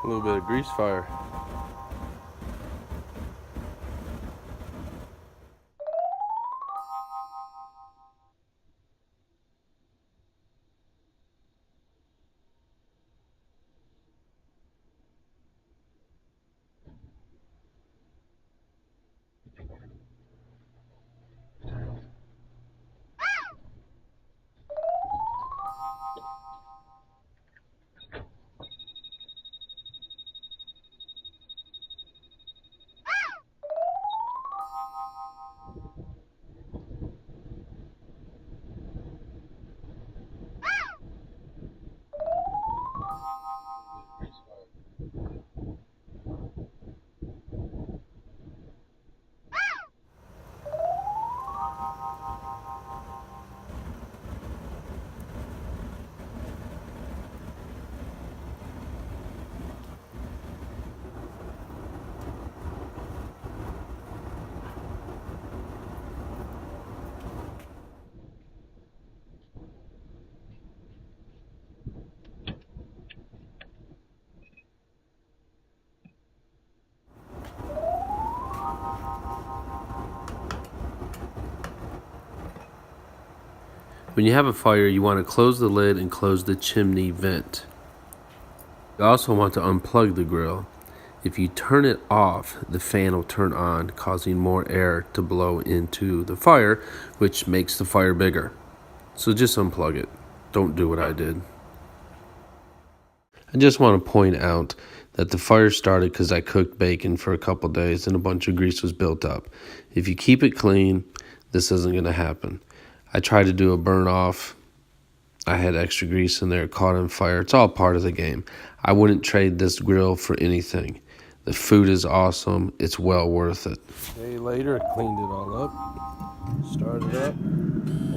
A little bit of grease fire. When you have a fire, you want to close the lid and close the chimney vent. You also want to unplug the grill. If you turn it off, the fan will turn on, causing more air to blow into the fire, which makes the fire bigger. So just unplug it. Don't do what I did. I just want to point out that the fire started because I cooked bacon for a couple days and a bunch of grease was built up. If you keep it clean, this isn't going to happen. I tried to do a burn off. I had extra grease in there, caught on fire. It's all part of the game. I wouldn't trade this grill for anything. The food is awesome. It's well worth it. A day later, I cleaned it all up, started up.